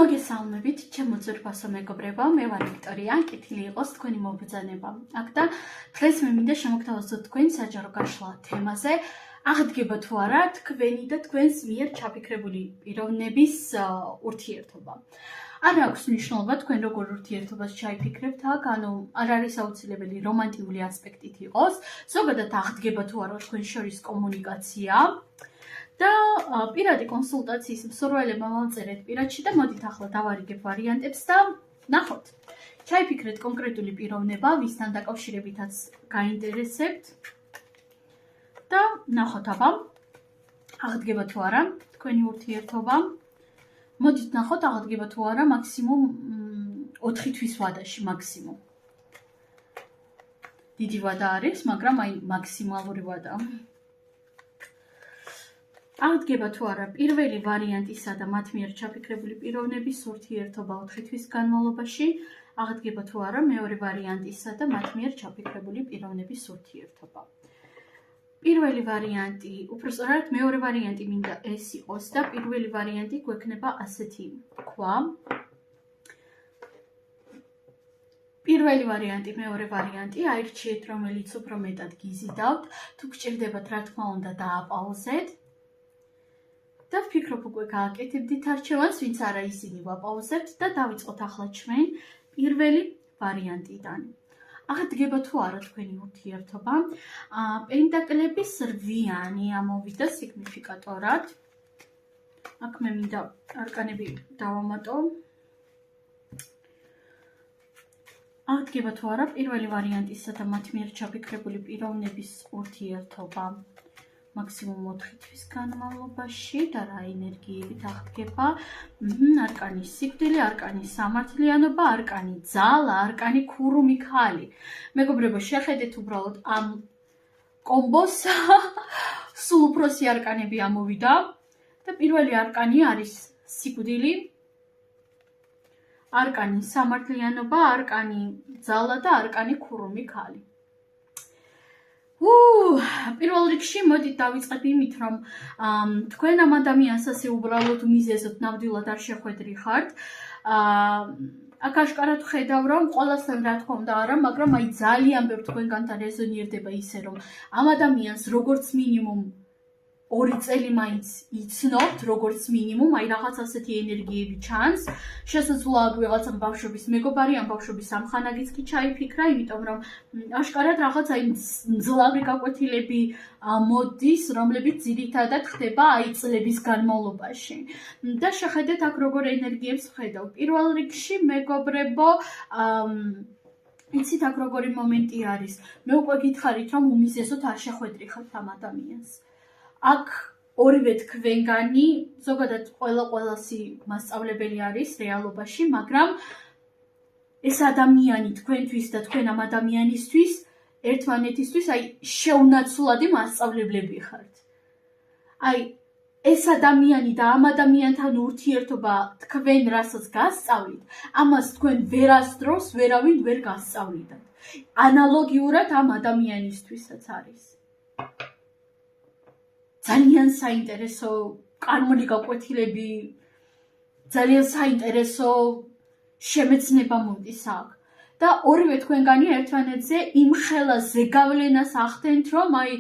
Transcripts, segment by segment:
მოგესალმებით, ჩემო ძვირფასო მეგობრებო, მე ვარ ვიქტორია, კეთილი იყოს თქვენი მობრძანება. აქ და დღეს მე მინდა შემოგთავაზოთ თქვენ საჯარო გაშლა თემაზე. აღდგება თუ არა თქვენი და თქვენს მიერ ჩაფიქრებული პიროვნების ურთიერთობა. არ აქვს მნიშვნელობა თქვენ როგორ ურთიერთობას ჩაიფიქრებთ აქ, ანუ არ არის აუცილებელი რომანტიკული ასპექტით იყოს, ზოგადად აღდგება თუ არა თქვენ შორის კომუნიკაცია. და პირადი კონსულტაციის მსურველებმა მოვწერეთ პირადში და მოდით ახლა დავარიგებ ვარიანტებს და ნახოთ. ჩაიფიქრეთ კონკრეტული პიროვნება, ვისთან დაკავშირებითაც გაინტერესებთ და ნახოთ აბა აღდგება თუ არა თქვენი ურთიერთობა. მოდით ნახოთ აღდგება თუ არა მაქსიმუმ 4 თვის ვადაში მაქსიმუმ. დიდი ვადა არის, მაგრამ აი მაქსიმალური ვადა. აღდგება თუ არა პირველი ვარიანტისა და მათ მიერ ჩაფიქრებული პიროვნების ურთიერთობა 4 თვის განმავლობაში, აღდგება თუ არა მეორე ვარიანტისა და მათ მიერ ჩაფიქრებული პიროვნების ურთიერთობა. პირველი ვარიანტი, უпростоრად მეორე ვარიანტი მინდა ეს იყოს და პირველი ვარიანტი გვექნება ასეთი თქვა. პირველი ვარიანტი, მეორე ვარიანტი, აირჩიეთ რომელიც უფრო მეტად გიზიდავთ, თუ გჭირდებათ რა თქმა უნდა დააპაუზეთ. და ვფიქრობ უკვე გააკეთებდით არჩევანს, ვინც არა ისინი ვაპაუზებთ და დავიწყოთ ახლა ჩვენ პირველი ვარიანტიდან. აღდგება თუ არა თქვენი ურთიერთობა. პენტაკლების 8-იანი ამოვიდა სიგნიფიკატორად. აქ მე მინდა არკანები დავამატო. აღდგება თუ არა პირველი ვარიანტისა და მათ მიერ ჩაფიქრებული პიროვნების ურთიერთობა. მაქსიმუმ 4 თვის განმავლობაში და რა ენერგიებით აღდგება. არკანი სიკვდილი, არკანი სამართლიანობა, არკანი ძალა, არკანი ქურუმი ქალი. მეგობრებო, შეხედეთ უბრალოდ ამ კომბოს სულ უფროსი არკანები ამოვიდა და პირველი არკანი არის სიკვდილი, არკანი სამართლიანობა, არკანი ძალა და არკანი ქურუმი ქალი. პირველ რიგში მოდით დავიწყებ იმით, რომ თქვენ ამ ადამიანს ასე უბრალოდ მიზეზოთ ნამდვილად არ შეხვედრიხართ. აქ აშკარად ვხედავ, რომ ყველასთან რა თქმა უნდა არა, მაგრამ აი ძალიან ბევრ თქვენგანთან რეზონირდება ისე, რომ ამ ადამიანს როგორც მინიმუმ 2 წელი მაინც იცნობთ, როგორც მინიმუმ, აი რაღაც ასეთი ენერგიები ჩანს. შესაძლოა ვიღაცამ ბავშვობის მეგობარი, ამ ბავშვობის ამხანაგიც კი ჩაიფიქრა, იმიტომ რომ აშკარად რაღაც აი მძლავრი გაკვეთილები მოდის, რომლებიც ძირითადად ხდება აი წლების განმავლობაში. და შეხედეთ აქ როგორ ენერგიებს ვხედავ. პირველ რიგში მეგობრებო, იცით აქ როგორი მომენტი არის. მე უკვე გითხარით, რომ უმიზესოდ არ შეხვედრიხართ ამ ადამიანს. აქ ორივე თქვენგანი, ზოგადად ყველასი მასწავლებელი არის რეალობაში, მაგრამ ეს ადამიანი თქვენთვის და თქვენ ამ ადამიანისთვის, ერთმანეთისთვის აი შეუნაცვლადი მასწავლებლები ხართ. აი ეს ადამიანი და ამ ადამიანთან ურთიერთობა თქვენ რასაც გასწავლით, ამას თქვენ ვერასდროს ვერავინ ვერ გასწავლიდათ. ანალოგიურად ამ ადამიანისთვისაც არის. ძალიან საინტერესო კანონი გაკვეთილები, ძალიან საინტერესო შემეცნება მოდის აქ. და ორივე თქვენგანი ერთმანეთზე იმ ხელას ზეგავლენას ახდენთ, რომ აი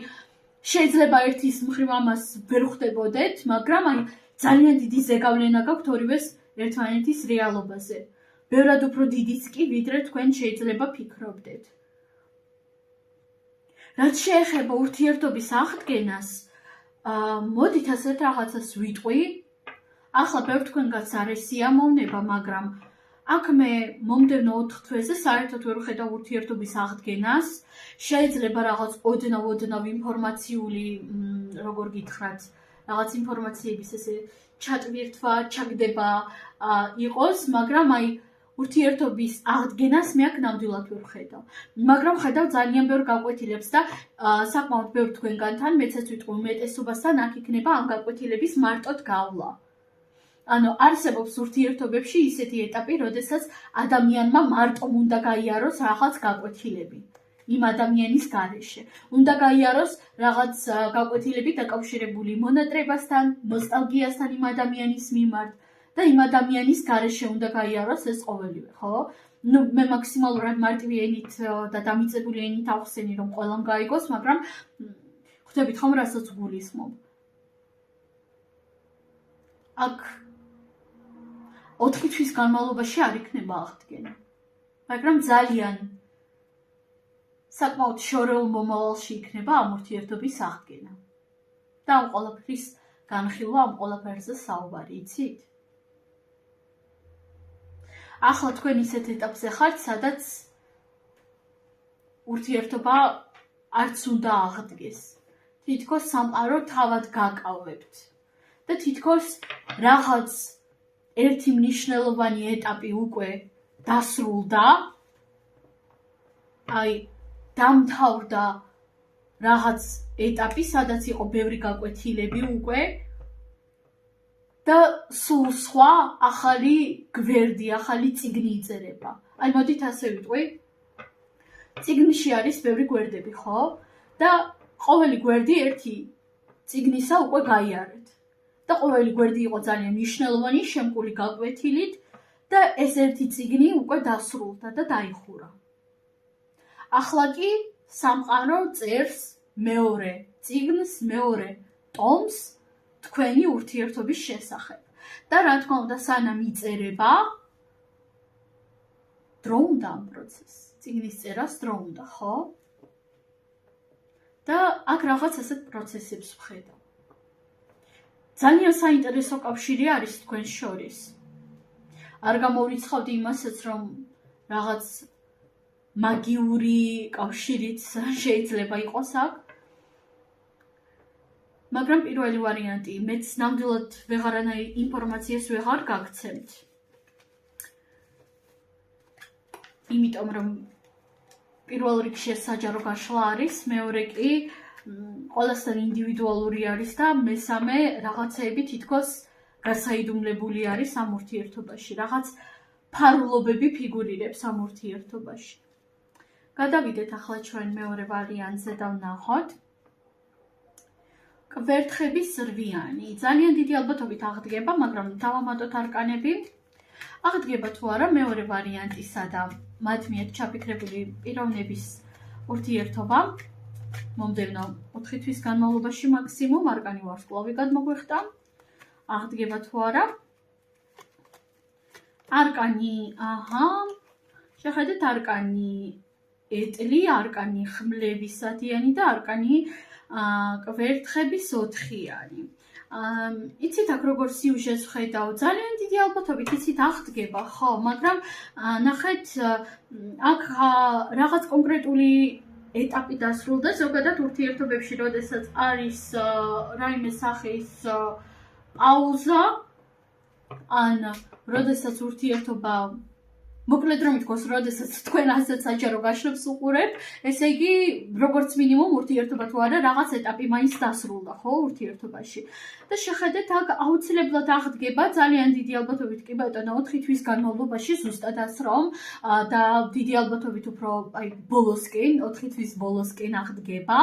შეიძლება ერთის მხრივ ამას ვერ ხვდებოდეთ, მაგრამ აი ძალიან დიდი ზეგავლენა გაქვთ ორივეს ერთმანეთის რეალობაზე. ბევრად უფრო დიდიც კი, ვიდრე თქვენ შეიძლება ფიქრობდეთ. რაც შეეხება ურთიერთობის აღდგენას, მოდით ასეთ რაღაცას ვიტყვი. ახლა ბევრ თქვენგანს არ ესიამოვნება, მაგრამ აქ მე მომდევნო 4 თვეზე საერთოდ ვერ ვხედავ ურთიერთობის აღდგენას. შეიძლება რაღაც ოდნავ ინფორმაციული, როგორ გითხრათ, რაღაც ინფორმაციების ესე ჩატვირთვა, ჩაგდება იყოს, მაგრამ აი ურთიერთობის აღდგენას მე აქ ნამდვილად ვერ ვხედავ. მაგრამ ვხედავ ძალიან ბევრ გაკვეთილებს და საკმაოდ ბევრ თქვენგანთან, მეც ეს ვიტყვი უმეტესობასთან აქ იქნება ამ გაკვეთილების მარტოდ გავლა. ანუ არსებობს ურთიერთობებში ისეთი ეტაპი, როდესაც ადამიანმა მარტო უნდა გაიაროს რაღაც გაკვეთილები იმ ადამიანის გარეშე. უნდა გაიაროს რაღაც გაკვეთილები დაკავშირებული მონატრებასთან, ნოსტალგიასთან იმ ადამიანის მიმართ და იმ ადამიანის გარეშე უნდა გაიაროს ეს ყოველივე, ხო? ნუ მე მაქსიმალურად მარტივი ენით და დამიწებული ენით ავხსენი, რომ ყველამ გაიგოს, მაგრამ ხვდებით ხომ რასაც გულისხმობ. აქ 4 თვის განმავლობაში არ იქნება აღდგენა. მაგრამ ძალიან საკმაოდ შორეულ მომავალში იქნება ამ ურთიერთობის აღდგენა. და ამ ყველაფრის განხილვა, ამ ყველაფერზე საუბარი, იცით? ახლა თქვენ ისეთ ეტაპზე ხართ, სადაც ურთიერთობა არც უნდა აღდგეს. თითქოს სამყარო თავად გაკავებთ. და თითქოს რაღაც ერთი მნიშვნელოვანი ეტაპი უკვე დასრულდა. აი, დამთავრდა რაღაც ეტაპი, სადაც იყო ბევრი გაკვეთილები უკვე და სულ სხვა ახალი გვერდი, ახალი წიგნი იწერება. აი, მოდით ასე ვიტყვი. წიგნში არის ბევრი გვერდები, ხო? და ყოველი გვერდი ერთი წიგნისა უკვე გაიარეთ. და ყოველი გვერდი იყო ძალიან მნიშვნელოვანი, შემკული გაკვეთილით და ეს ერთი წიგნი უკვე დასრულდა და დაიხურა. ახლა კი სამყარო წერს მეორე წიგნს, მეორე ტომს თქვენი ურთიერთობის შესახებ. და რა თქმა უნდა, სანამ იწერება, დრო უნდა ამ პროცესს. წიგნის წერას დრო უნდა, ხო? და აქ რაღაც ასეთ პროცესებს ვხედავ. ძალიან საინტერესო კავშირი არის თქვენ შორის. არ გამოვრიცხავდი იმასაც, რომ რაღაც მაგიური კავშირიც შეიძლება იყოს აქ. მაგრამ პირველი ვარიანტი, მეც ნამდვილად ვეღარანაირ ინფორმაციას ვეღარ გაგცემთ. იმიტომ რომ პირველ რიგში საჯარო გაშლა არის, მეორე კი ყველასთან ინდივიდუალური არის და მესამე რაღაცეები თითქოს გასაიდუმლებული არის ამ ურთიერთობაში. რაღაც ფარულობები ფიგურირებს ამ ურთიერთობაში. გადავიდეთ ახლა ჩვენ მეორე ვარიანტზე და ვნახოთ. კვერთხების რვიანი. ძალიან დიდი ალბათობით აღდგება, მაგრამ დავამატოთ არკანები. აღდგება თუ არა მეორე ვარიანტისა და მათ მიერ ჩაფიქრებული პიროვნების ურთიერთობა. მომდევნო 4 თვის განმავლობაში მაქსიმუმ არკანი ვარსკვლავი გადმოგვეხტა. აღდგება თუ არა. არკანი, შეხედეთ არკანი ეტლი, არკანი ხმლებისადიანი და არკანი კვერთხების 4-იანი. იცით აქ როგორ სიუჟეტს ვხედავ, ძალიან დიდი ალბათობით იცით აღდგება, ხო, მაგრამ ნახეთ, აქ რაღაც კონკრეტული ეტაპი დასრულდა, ზოგადად ურთიერთობებში, როდესაც არის რაიმე სახის პაუზა, ან როდესაც ურთიერთობა მოკლედ რომ ითქვას, როდესაც თქვენ ასეთ საჯარო გაშლებს უყურებთ, ესე იგი, როგორც მინიმუმ ურთიერთობა თუ არა, რაღაც ეტაპი მაინც დასრულდა, ხო, ურთიერთობაში. და შეხედეთ, აქ აუცილებლად აღდგება, ძალიან დიდი ალბათობით კი ბატონო 4 თვის განმავლობაში ზუსტადაც რომ და დიდი ალბათობით უფრო აი ბოლოსკენ, 4 თვის ბოლოსკენ აღდგება.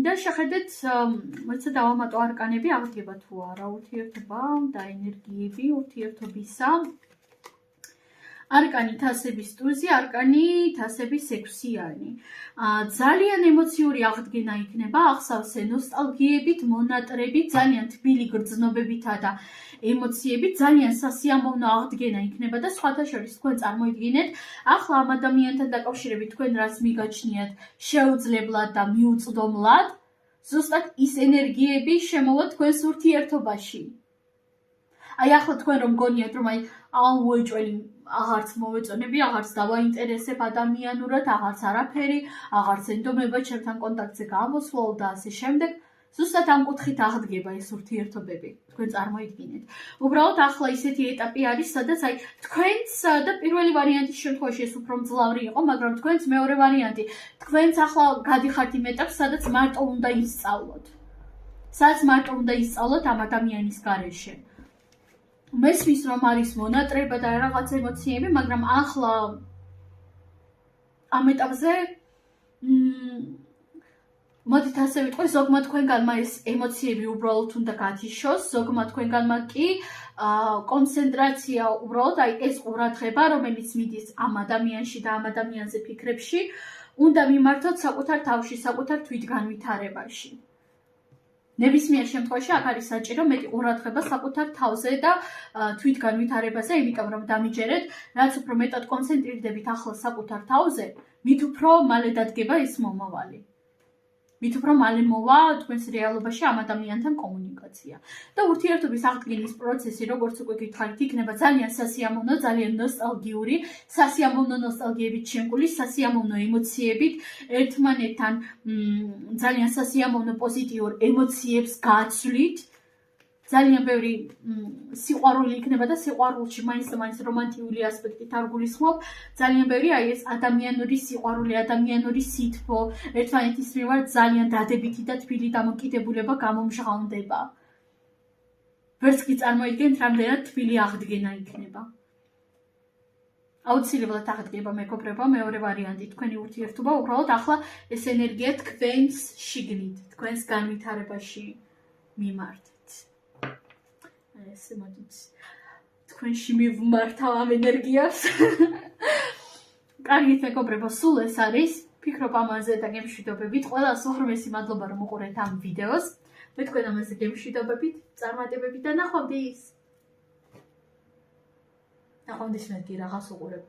და შეხედეთ, მოიცა დავამატო არკანები, აღდგება თუ არა ურთიერთობა და ენერგიები ურთიერთობისა. არკანი თასების ტუზი, არკანი თასების 6-იანი. ძალიან ემოციური აღდგენა იქნება, ახსავსე ნოსტალგიებით, მონატრებით, ძალიან თბილი გრძნობებითა და ემოციებით, ძალიან სასიამოვნო აღდგენა იქნება და სხვათა შორის თქვენ წარმოიდგინეთ, ახლა ამ ადამიანთან დაკავშირებით თქვენ რაც მიგაჩნიათ შეუძლებლად და მიუწვდომლად, ზუსტად ის ენერგიები შემოვა თქვენს ურთიერთობაში. აი ახლა თქვენ რომ გონიათ რომ აი უეჭველი აღარც მოვეწონები, აღარც დავაინტერესებ ადამიანურად, აღარც არაფერი, აღარც ენდომება ჩემთან კონტაქტზე გამოსვლაო და ასე შემდეგ, ზუსტად ამ კუთხით აღდგება ეს ურთიერთობები. თქვენ წარმოიდგინეთ. უბრალოდ ახლა ისეთი ეტაპი არის, სადაც აი თქვენც და პირველი ვარიანტის შემთხვევაში ეს უფრო მძლავრი იყო, მაგრამ თქვენც მეორე ვარიანტი, თქვენც ახლა გადიხართ იმ ეტაპს, სადაც მარტო უნდა ისწავლოთ. სადაც მარტო უნდა ისწავლოთ ამ ადამიანის გარეშე. მესმის რომ არის მონატრება და რაღაც ემოციები, მაგრამ ახლა ამ ეტაპზე მოდით ასე ვიტყვი, ზოგმა თქვენგანმა ეს ემოციები უბრალოდ უნდა გათიშოს, ზოგმა თქვენგანმა კი კონცენტრაცია უბრალოდ აი ეს ყურადღება, რომელიც მიდის ამ ადამიანში და ამ ადამიანზე ფიქრებში, უნდა მიმართოთ საკუთარ თავში, საკუთარ თვითგანვითარებაში. ნებისმიერ შემთხვევაში აქ არის საჭირო მეტი ყურადღება საკუთარ თავზე და თვითგანვითარებაზე, იმიტომ რომ დამიჯერეთ, რაც უფრო მეტად კონცენტრირდებით ახლა საკუთარ თავზე, მით უფრო მალე დადგება ეს მომავალი. მით უფრო მალე მოვა თქვენს რეალობაში ამ ადამიანთან კომუნიკაცია. და ურთიერთობის აღდგენის პროცესი, როგორც უკვე გითხარით, იქნება ძალიან სასიამოვნო, ძალიან ნოსტალგიური, სასიამოვნო ნოსტალგიებით შემკული, სასიამოვნო ემოციებით, ერთმანეთთან ძალიან სასიამოვნო პოზიტიურ ემოციებს გაცვლით. ძალიან ბევრი სიყვარული იქნება და სიყვარულში მაინც და მაინც რომანტიული ასპექტით არ გულისხმობ. ძალიან ბევრი აი ეს ადამიანური სიყვარული, ადამიანური სითბო, ერთმანეთის მიმართ ძალიან დადებითი და თბილი დამოკიდებულება გამომჟღავნდება. ვერც კი წარმოიდგენთ, რამდენად თბილი აღდგენა იქნება. აუცილებლად აღდგება მეგობრებო, მეორე ვარიანტი, თქვენი ურთიერთობა უბრალოდ ახლა ეს ენერგია თქვენს შიგნით, თქვენს განვითარებაში მიმართეთ. ესე მოდით თქვენში მივმართავ ამ ენერგიას. კარგით მეგობრებო, სულ ეს არის. ფიქრობ ამაზე და გემშვიდობებით. ყველას უღრმესი მადლობა რომ უყურეთ ამ ვიდეოს. მე თქვენ ამაზე გემშვიდობებით, წარმატებებით და ნახვამდის. ნახვამდის მე კი რაღაც უყურებ.